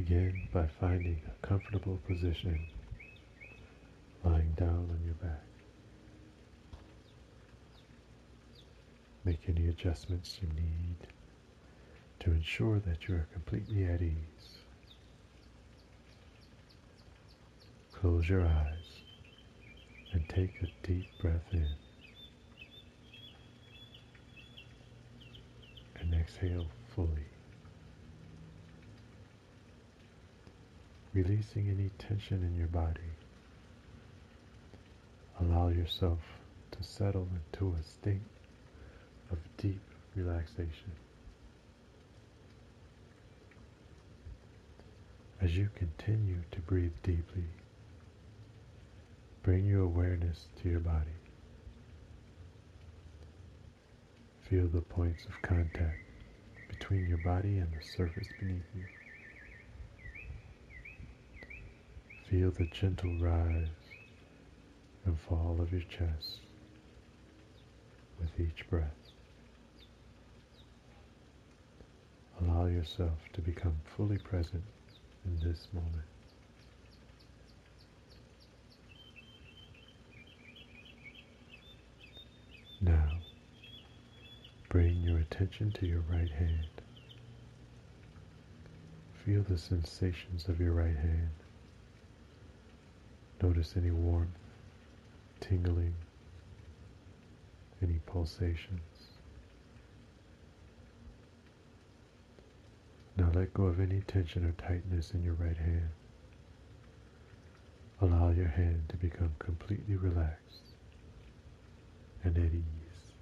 Begin by finding a comfortable position, lying down on your back. Make any adjustments you need to ensure that you are completely at ease. Close your eyes and take a deep breath in and exhale fully, releasing any tension in your body. Allow yourself to settle into a state of deep relaxation. As you continue to breathe deeply, bring your awareness to your body. Feel the points of contact between your body and the surface beneath you. Feel the gentle rise and fall of your chest with each breath. Allow yourself to become fully present in this moment. Now, bring your attention to your right hand. Feel the sensations of your right hand. Notice any warmth, tingling, any pulsations. Now let go of any tension or tightness in your right hand. Allow your hand to become completely relaxed and at ease.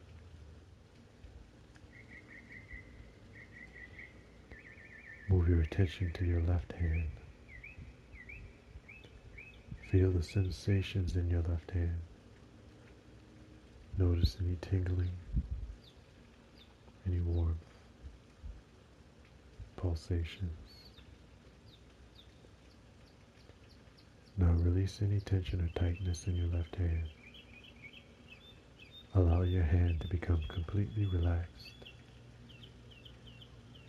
Move your attention to your left hand. Feel the sensations in your left hand. Notice any tingling, any warmth, pulsations. Now release any tension or tightness in your left hand. Allow your hand to become completely relaxed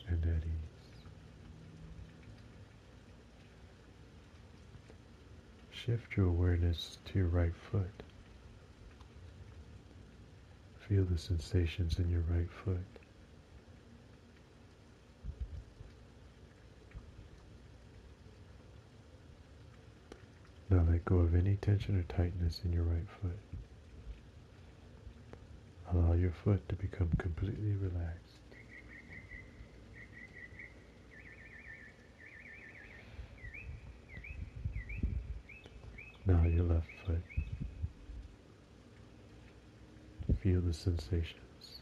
and at ease. Shift your awareness to your right foot. Feel the sensations in your right foot. Now let go of any tension or tightness in your right foot. Allow your foot to become completely relaxed. Now your left foot. Feel the sensations.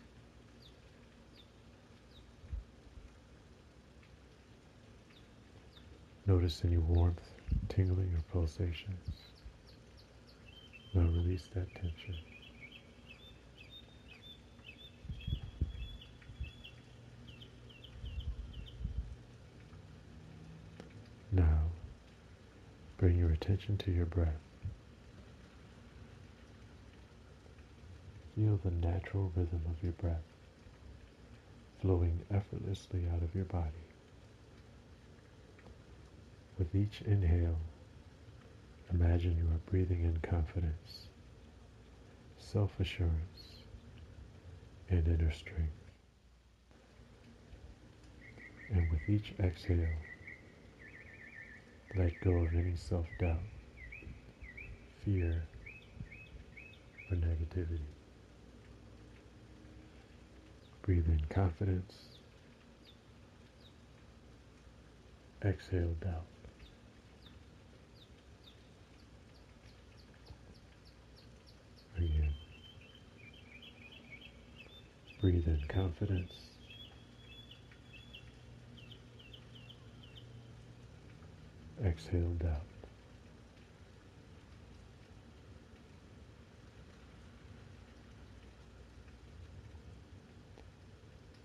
Notice any warmth, tingling, or pulsations. Now release that tension. Now, bring your attention to your breath. Feel the natural rhythm of your breath flowing effortlessly out of your body. With each inhale, imagine you are breathing in confidence, self-assurance, and inner strength. And with each exhale, let go of any self-doubt, fear, or negativity. Breathe in confidence. Exhale doubt. Again. Breathe in confidence. Exhale doubt.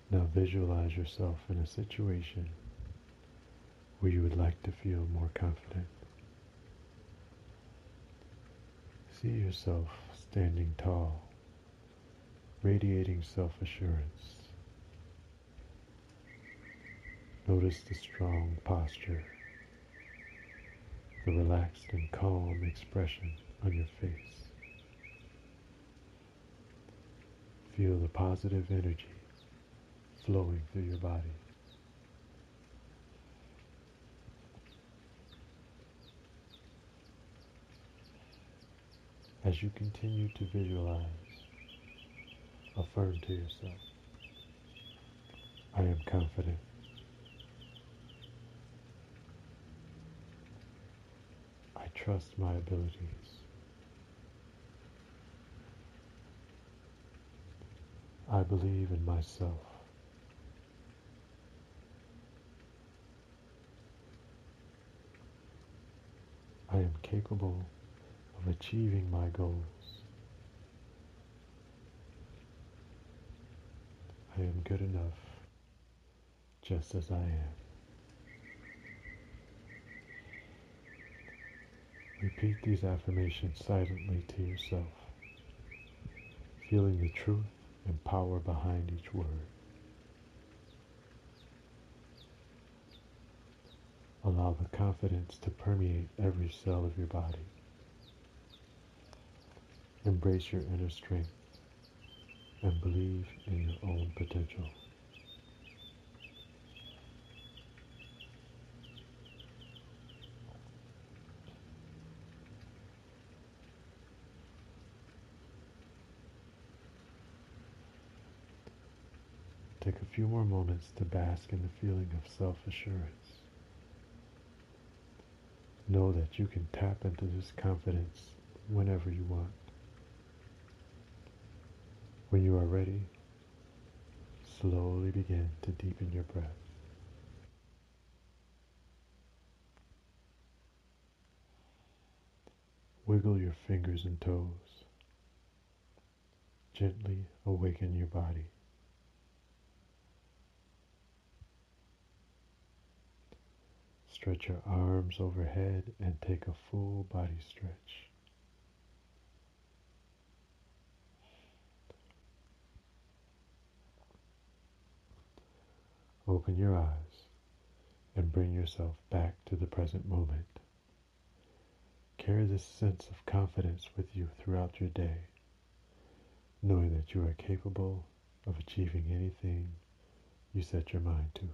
Now visualize yourself in a situation where you would like to feel more confident. See yourself standing tall, radiating self-assurance. Notice the strong posture the relaxed and calm expression on your face. Feel the positive energy flowing through your body. As you continue to visualize, affirm to yourself, I am confident. I trust my abilities. I believe in myself. I am capable of achieving my goals. I am good enough just as I am. Repeat these affirmations silently to yourself, feeling the truth and power behind each word. Allow the confidence to permeate every cell of your body. Embrace your inner strength and believe in your own potential. Take a few more moments to bask in the feeling of self-assurance. Know that you can tap into this confidence whenever you want. When you are ready, slowly begin to deepen your breath. Wiggle your fingers and toes. Gently awaken your body. Stretch your arms overhead and take a full body stretch. Open your eyes and bring yourself back to the present moment. Carry this sense of confidence with you throughout your day, knowing that you are capable of achieving anything you set your mind to.